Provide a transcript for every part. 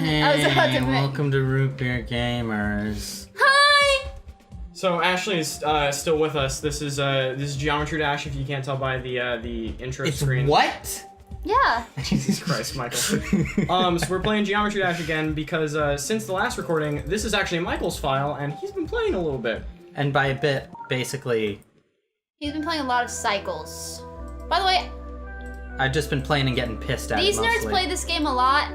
I was about to welcome to Root Beer Gamers. Hi! So Ashley is still with us. This is Geometry Dash. If you can't tell by the intro It's screen. what? Yeah. Jesus Christ, Michael. So we're playing Geometry Dash again because since the last recording, this is actually Michael's file, and he's been playing a little bit. And by a bit, basically, He's been playing a lot of Cycles. By the way, I've just been playing and getting pissed at these it mostly. nerds play this game a lot.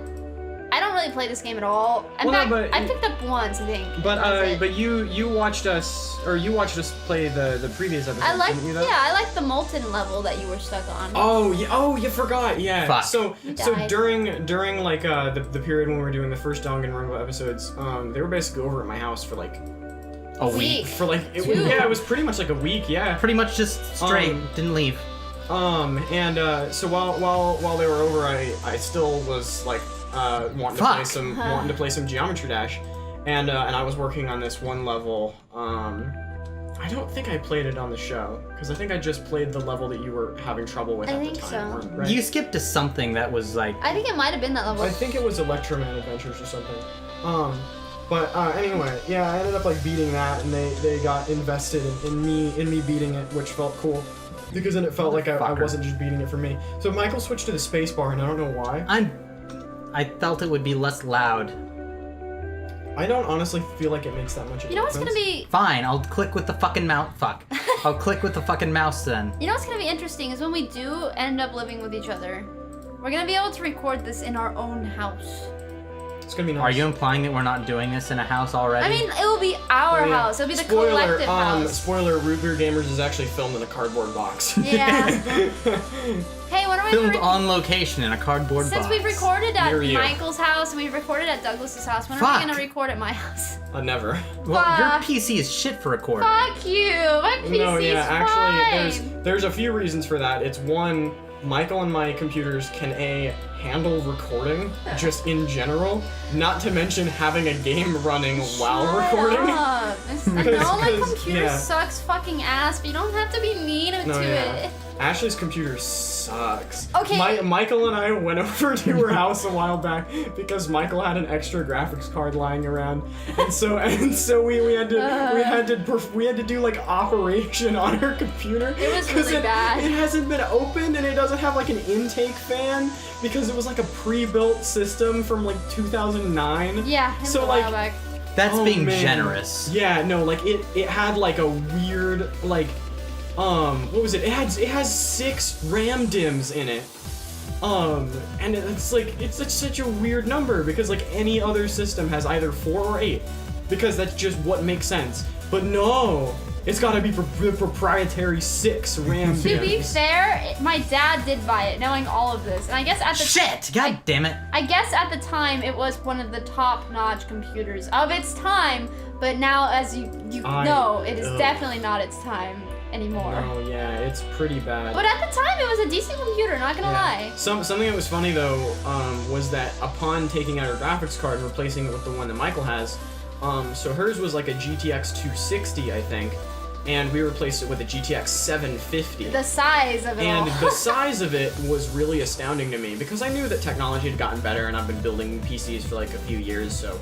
I don't really play this game at all. In Well, no, fact, but- I picked up once, I think. But That's it. but you watched us play the previous episode. I like, didn't you, though? yeah, I like the Molten level that you were stuck on. Oh, you forgot. Yeah. Fuck. So You so died. during like the period when we were doing the first Danganronpa episodes, they were basically over at my house for like A week. for like it, Two. yeah, it was pretty much like a week. Yeah. Pretty much just straight, didn't leave. So while they were over, I still was like wanting Fuck. to play some Geometry Dash, and I was working on this one level. I don't think I played it on the show because I think I just played the level that you were having trouble with I at the think time. so. Right? You skipped to something that was like, I think it might have been that level. I think it was Electroman Adventures or something. But anyway, yeah, I ended up like beating that, and they got invested in me beating it, which felt cool. Because then it felt like I Motherfucker. wasn't just beating it for me. So Michael switched to the space bar, and I don't know why. I felt it would be less loud. I don't honestly feel like it makes that much of a You know what's difference. gonna be... Fine, I'll click with the fucking mouse. Fuck. I'll click with the fucking mouse then. You know what's gonna be interesting is when we do end up living with each other, we're gonna be able to record this in our own house. It's gonna be nice. Are you implying that we're not doing this in a house already? I mean, it will be our Oh, yeah. house. It'll be the collective house. Spoiler, Root Beer Gamers is actually filmed in a cardboard box. Yeah. Hey, when are we filmed gonna on location in a cardboard Since box. we've recorded at Near you. Michael's house and we've recorded at Douglas's house, when are Fuck. we gonna record at my house? Never. Well, your Fuck. PC is shit for recording. Fuck you! My PC's No, yeah, actually, fine. there's a few reasons for that. It's one, Michael and my computers can handle recording just in general, not to mention having a game running while Shut recording. up. I Because- know my because, computer yeah. sucks fucking ass, but you don't have to be mean No, to yeah. it. Ashley's computer sucks. Okay. Michael and I went over to her house a while back because Michael had an extra graphics card lying around, and so we had to do like operation on her computer. It was 'cause really bad. It hasn't been opened, and it doesn't have like an intake fan because it was like a pre-built system from like 2009. Yeah, it was So, a while like, back. That's Oh, being man. generous. Yeah, no, like it had like a weird like what was it? It has 6 RAM DIMMs in it. And it's such a weird number because like any other system has either 4 or 8 because that's just what makes sense. But no, it's got to be the proprietary 6 RAM To be DIMMs. fair, my dad did buy it, knowing all of this, and I guess at the Shit! God damn it! I guess at the time it was one of the top-notch computers of its time, but now, as you know, it is definitely not its time anymore. Oh yeah, it's pretty bad. But at the time, it was a decent computer. Not gonna lie. Something that was funny though was that upon taking out her graphics card and replacing it with the one that Michael has, so hers was like a GTX 260, I think, and we replaced it with a GTX 750. The size of it And all. the size of it was really astounding to me because I knew that technology had gotten better, and I've been building PCs for like a few years, so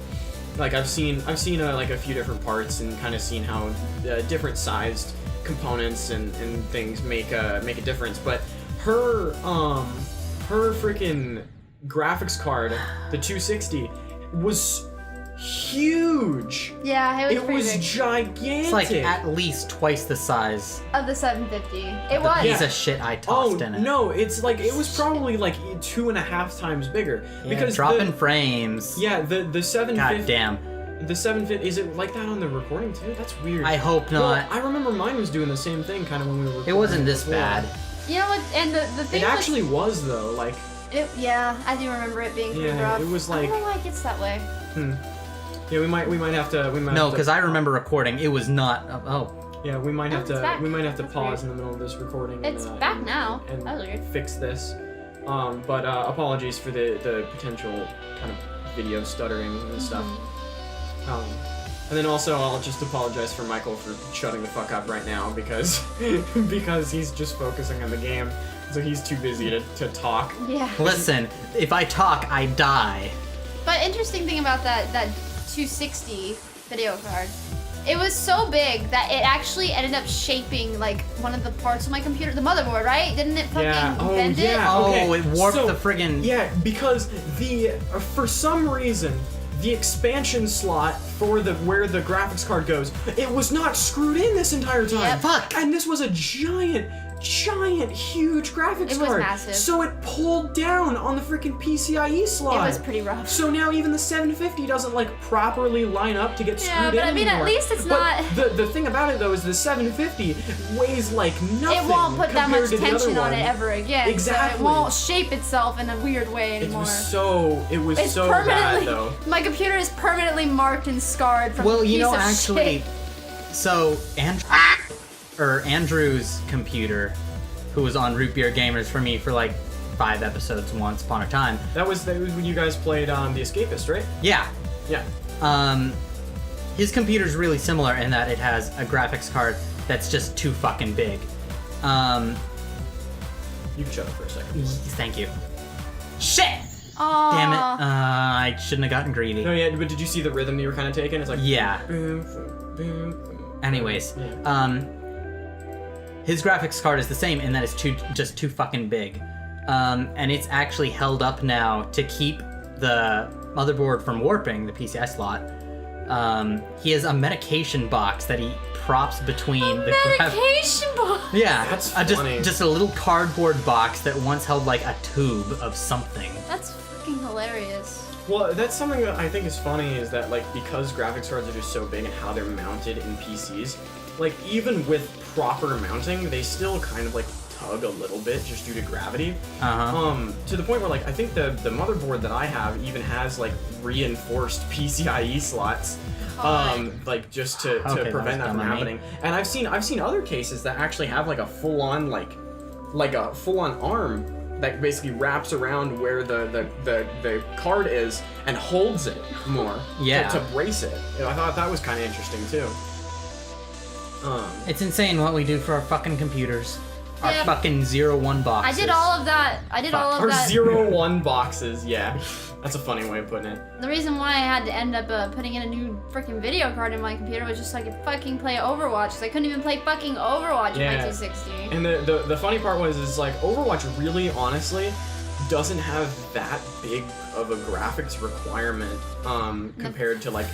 like I've seen like a few different parts and kind of seen how different sized components and things make a difference. But her freaking graphics card, the 260, was huge. Yeah, it was It pretty was big. gigantic. It's like at least twice the size Of the 750. It of was. the piece of shit I tossed in it. No, it's like it was probably like 2.5 times bigger. Yeah, because dropping frames. Yeah, the 750. God damn. The 750, is it like that on the recording too? That's weird. I hope Well, not. I remember mine was doing the same thing kind of when we were recording. It wasn't this before. bad. You know what? And the thing It actually was though, like, yeah, I do remember it being pretty Yeah, rough. it was I like- don't know why it gets that way. yeah, we might have to, No, because I remember recording. It was not. yeah, we might have it's back. to That's pause weird. in the middle of this recording. It's and, back now. And That was weird. fix this. But apologies for the potential kind of video stuttering and stuff. And then also, I'll just apologize for Michael for shutting the fuck up right now because because he's just focusing on the game, so he's too busy to talk. Yeah. Listen, if I talk, I die. But interesting thing about that 260 video card, it was so big that it actually ended up shaping like one of the parts of my computer, the motherboard, right? Didn't it fucking bend it? Oh, Okay, it warped so- the friggin'... Yeah, because for some reason, the expansion slot for where the graphics card goes, it was not screwed in this entire time. Yep. Fuck! And this was a giant, huge graphics It was card. massive. So it pulled down on the freaking PCIe slot. It was pretty rough. So now even the 750 doesn't like properly line up to get screwed Yeah, in but I mean, at anymore. least it's But not- The thing about it though is the 750 weighs like nothing. It won't put that compared much to the other tension on one. it ever again. Exactly. So it won't shape itself in a weird way It anymore. was so It's so bad permanently. though. My computer is permanently marked and scarred from Well, a piece you know, of actually, shit. so Andrew's computer, who was on Root Beer Gamers for me for like 5 episodes once upon a time. That was when you guys played The Escapist, right? Yeah. Yeah. His computer's really similar in that it has a graphics card that's just too fucking big. You can shut up for a second. Thank you. Shit! Aww. Damn it. I shouldn't have gotten greedy. No, yeah, but did you see the rhythm you were kind of taking? It's like Yeah. boom, boom, boom. Anyways, Yeah. his graphics card is the same in that it's just too fucking big. And it's actually held up now to keep the motherboard from warping, the PCI slot. He has a medication box that he props between the Medication box. Yeah, That's funny. just a little cardboard box that once held like a tube of something. That's fucking hilarious. Well, that's something that I think is funny is that like because graphics cards are just so big and how they're mounted in PCs, like even with proper mounting, they still kind of like tug a little bit just due to gravity. To the point where like I think the motherboard that I have even has like reinforced PCIe slots. Like just to Okay, prevent that that was from dumb of me. happening. And I've seen other cases that actually have like a full-on like a full-on arm that basically wraps around where the card is and holds it more to brace it. You know, I thought that was kind of interesting too. It's insane what we do for our fucking computers. Our Yeah. fucking 0-1 boxes. I did all of that. Our 0-1 boxes, yeah. That's a funny way of putting it. The reason why I had to end up putting in a new freaking video card in my computer was just so I could fucking play Overwatch, because I couldn't even play fucking Overwatch in my 260. And the funny part is like Overwatch really honestly doesn't have that big of a graphics requirement compared to like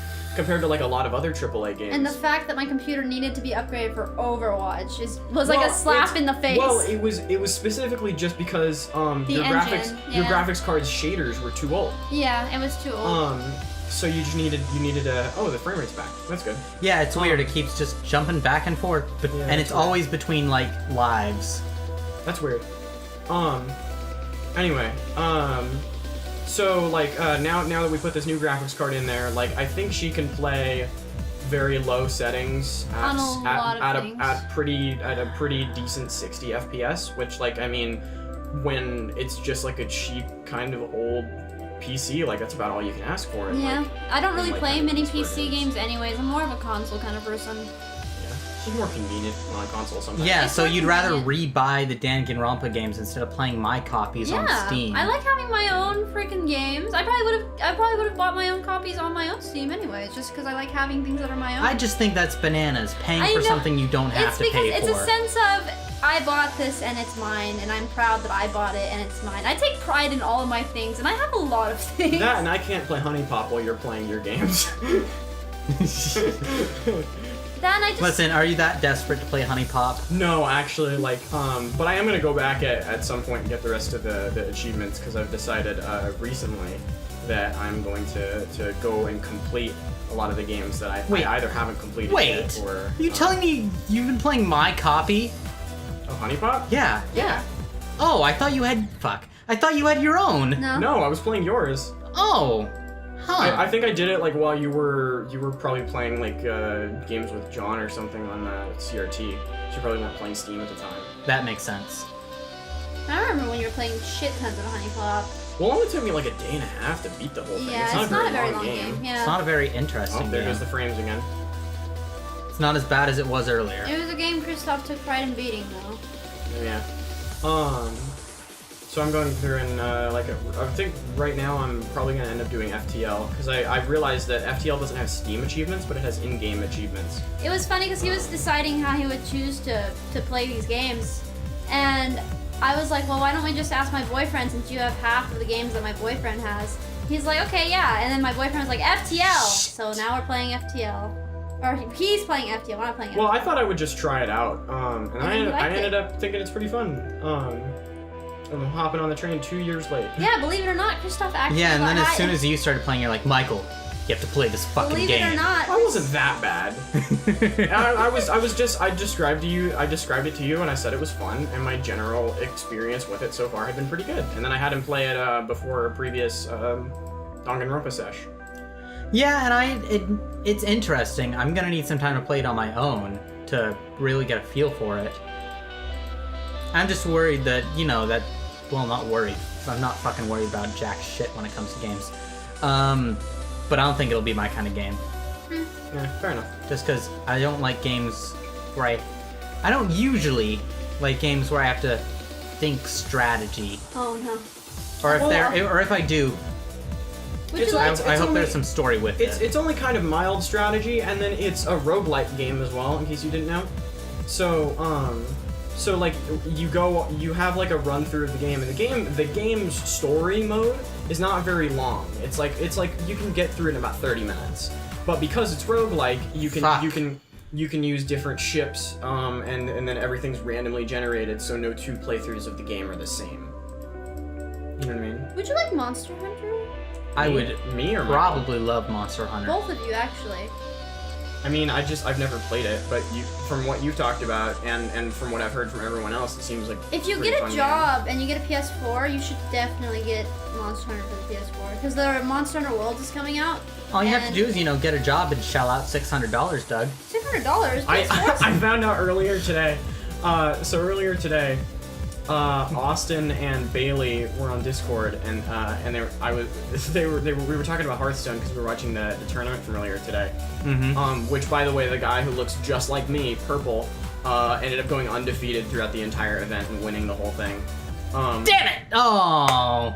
a lot of other AAA games. And the fact that my computer needed to be upgraded for Overwatch was like a slap in the face. Well, it was specifically just because your graphics card's shaders were too old. Yeah, it was too old. So you just needed the frame rate's back. That's good. Yeah, it's weird. It keeps just jumping back and forth, and it's always between like lives. That's weird. Anyway, so like now that we put this new graphics card in there, like I think she can play very low settings at a pretty decent 60 FPS, which like I mean when it's just like a cheap kind of old PC, like that's about all you can ask for. Yeah, like, I don't really like, play having many these PC versions. games anyways. I'm more of a console kind of person. Yeah, it's just more convenient on a console sometimes. Yeah, It's so more you'd rather convenient. re-buy the Danganronpa games instead of playing my copies on Steam. I like having my own freaking games. I probably would have bought my own copies on my own Steam anyways, just because I like having things that are my own. I just think that's bananas, paying I for know. something you don't have It's to because pay it's for. a sense of I bought this and it's mine, and I'm proud that I bought it and it's mine. I take pride in all of my things, and I have a lot of things. That and I can't play Honey Pop while you're playing your games. Then I just Listen, are you that desperate to play Honey Pop? No, actually, like, but I am gonna go back at some point and get the rest of the achievements because I've decided recently that I'm going to go and complete a lot of the games that I either haven't completed yet or. Are you telling me you've been playing my copy? Oh, Honey Pop? Yeah. yeah. Oh, I thought you had. Fuck. I thought you had your own. No. No, I was playing yours. Oh. Huh. I think I did it like while you were probably playing like games with John or something on CRT. You probably weren't playing Steam at the time. That makes sense. I remember when you were playing shit tons of Honey Pop. Well, it only took me like a day and a half to beat the whole thing. Yeah, it's not a very long game. Yeah. It's not a very interesting Oh, there game. goes the frames again. It's not as bad as it was earlier. It was a game Kristoff took pride in beating, though. Yeah. So I'm going through and I think right now I'm probably gonna end up doing FTL because I realized that FTL doesn't have Steam achievements, but it has in-game achievements. It was funny because he was deciding how he would choose to play these games, and I was like, well, why don't we just ask my boyfriend since you have half of the games that my boyfriend has? He's like, okay, yeah, and then my boyfriend was like, FTL. So now we're playing FTL, or he's playing FTL. We're not playing FTL. Well, I thought I would just try it out, and I ended it. up thinking it's pretty fun. I'm hopping on the train 2 years late. Yeah, believe it or not, Christoph actually. Yeah, and then as soon as you started playing, you're like, Michael, you have to play this fucking believe game. it or not, I wasn't that bad. I described it to you and I said it was fun, and my general experience with it so far had been pretty good. And then I had him play it before a previous Danganronpa sesh. Yeah, and it's interesting. I'm gonna need some time to play it on my own to really get a feel for it. I'm just worried that, well, not worried. I'm not fucking worried about jack shit when it comes to games. But I don't think it'll be my kind of game. Yeah, fair enough. Just because I don't like games where I don't usually like games where I have to think strategy. Oh no. Or if I do, I hope there's some story with it. It's only kind of mild strategy, and then it's a roguelike game as well, in case you didn't know. So like you have like a run through of the game, and the game's story mode is not very long. It's like you can get through it in about 30 minutes. But because it's roguelike, you can use different ships, and then everything's randomly generated, so no two playthroughs of the game are the same. You know what I mean? Would you like Monster Hunter? I would probably Michael? love Monster Hunter. Both of you, actually. I mean, I've never played it, but from what you've talked about and from what I've heard from everyone else, it seems like If you get a job and you get a PS4, you should definitely get Monster Hunter for the PS4 because the Monster Hunter World is coming out. All you have to do is, get a job and shell out $600, Doug. $600. I found out earlier today. Earlier today, Austin and Bailey were on Discord, and we were talking about Hearthstone because we were watching the tournament from earlier today. Mm-hmm. Which, by the way, the guy who looks just like me, Purple, ended up going undefeated throughout the entire event and winning the whole thing. Damn it! Oh.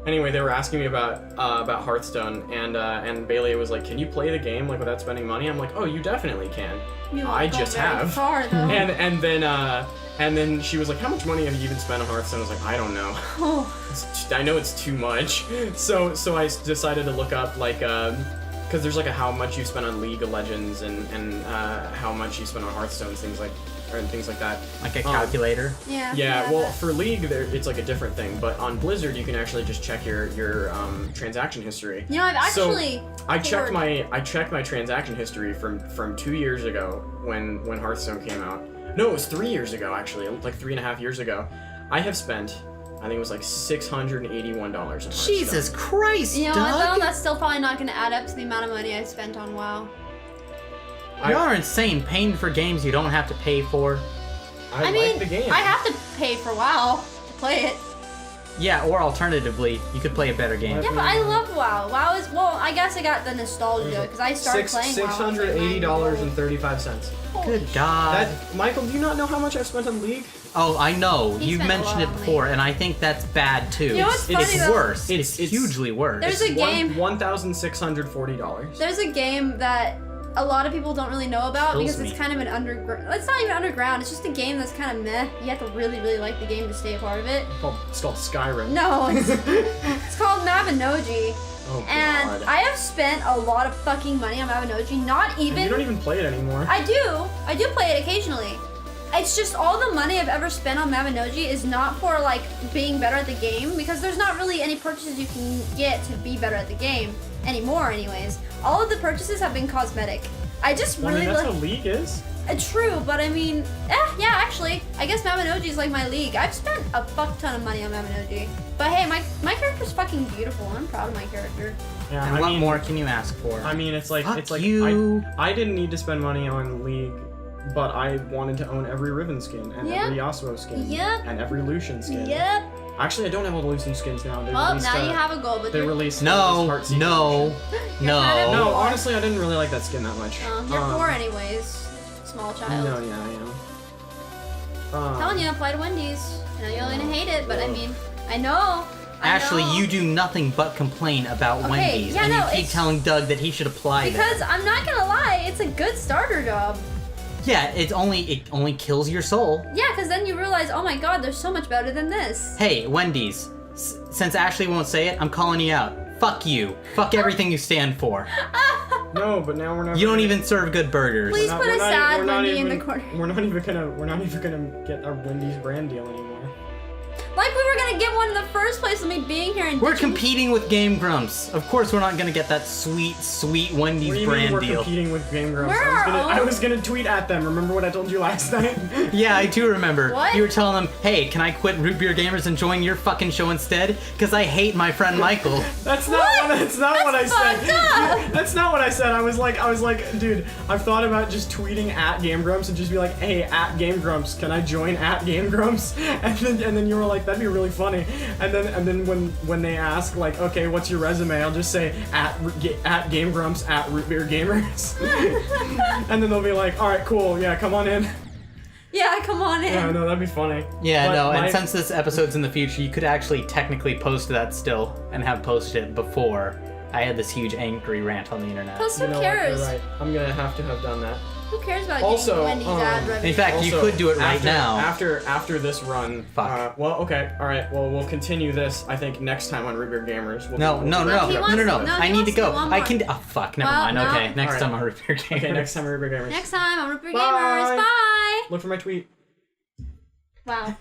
Anyway, they were asking me about Hearthstone, and Bailey was like, "Can you play the game like without spending money?" I'm like, "Oh, you definitely can. I just have." Far, though. And then she was like, "How much money have you even spent on Hearthstone?" I was like, "I don't know. I know it's too much." So I decided to look up because there's like a how much you spent on League of Legends and how much you spent on Hearthstone, things like that. Like a calculator? Yeah. Well, for League, it's like a different thing, but on Blizzard, you can actually just check your transaction history. I've actually. I checked my transaction history from 2 years ago when Hearthstone came out. No, it was 3 years ago actually, like 3.5 years ago. I have spent, I think it was like $681 on Hearthstone. Jesus Christ, You know Doug? what, though? That's still probably not going to add up to the amount of money I spent on WoW. You are insane, paying for games you don't have to pay for. I mean, like the game. I have to pay for WoW to play it. Yeah, or alternatively, you could play a better game. Yeah, but I love WoW. WoW is, well, I guess I got the nostalgia because I started playing WoW. $680.35. Good God. Michael, do you not know how much I've spent on League? Oh, I know. He You've spent a mentioned lot it on before, League. and I think that's bad too. You know what's funny, it's though? worse. It's hugely worse. There's a game. $1,640. There's a game that a lot of people don't really know about Kills because me. it's kind of an underground. It's not even underground. It's just a game that's kind of meh. You have to really, really like the game to stay a part of it. It's called Skyrim. No, it's called Mabinogi. Oh, And God. I have spent a lot of fucking money on Mabinogi. Not And even. you don't even play it anymore. I do play it occasionally. It's just all the money I've ever spent on Mabinogi is not for like being better at the game because there's not really any purchases you can get to be better at the game anymore. Anyways, all of the purchases have been cosmetic. I just Well, I really mean, that's like. how League is. True, but I mean, yeah, actually, I guess Mabinogi is like my league. I've spent a fuck ton of money on Mabinogi. But hey, my character's fucking beautiful. I'm proud of my character. Yeah, and I what mean, more can you ask for? I mean, it's like Fuck you. I didn't need to spend money on League, but I wanted to own every Riven skin and Yep. every Yasuo skin Yep. and every Lucian skin. Yep. Actually, I don't have all the Lucian skins now. They Well, released, now you have a goal, but They you're, released no, this Heart Seeker no, edition. no. kind No, honestly, I didn't really like that skin that much. you're poor anyways, small child. No, yeah, I know. I'm telling you, apply to Wendy's. I know you're gonna hate it, but I mean, I know. Ashley, you do nothing but complain about Wendy's, yeah, and no, you keep it's- telling Doug that he should apply there. Because I'm not gonna lie, it's a good starter job. Yeah, it only kills your soul. Yeah, because then you realize, oh my god, there's so much better than this. Hey, Wendy's, since Ashley won't say it, I'm calling you out. Fuck you. Fuck everything you stand for. No, but now we're not. You don't even serve good burgers. Please put a sad Wendy in the corner. We're not even gonna get our Wendy's brand deal anymore. Like we were gonna get one in the first place with me being here and We're competing with Game Grumps. Of course, we're not gonna get that sweet, sweet What do Wendy's you mean brand we're deal. competing with Game Grumps? We're our I own- was gonna tweet at them. Remember what I told you last night? Yeah, I do remember. What? You were telling them, hey, can I quit Root Beer Gamers and join your fucking show instead? Because I hate my friend Michael. That's not what I said. fucked up. That's not what I said. I was like, dude, I've thought about just tweeting at Game Grumps and just be like, hey, at Game Grumps, can I join at Game Grumps? And then you were like, that'd be really funny. And then when they ask like, okay, what's your resume? I'll just say at Game Grumps at Root Beer Gamers. And then they'll be like, all right, cool, yeah, come on in. Yeah, come on in. Yeah, no, that'd be funny. Yeah, But no, my- and since this episode's in the future, you could actually technically post that still and have posted it before I had this huge angry rant on the internet. Plus, You who know what, cares? you're right. I'm gonna have to have done that. Who cares about Also, getting Wendy's ad revenue? In fact, you Also, could do it right after, now. After this run. Fuck. Well, okay, all right. Well, we'll continue this. I think next time on Root Beer Gamers. We'll No. He wants- I he need to wants to go. do one I more. can. Oh fuck. Never Well, mind. no. Okay, next Alright. time on Root Beer Gamers. Okay, next time on Root Beer Gamers. Next time on Root Beer Bye. Gamers. Bye. Look for my tweet. Wow.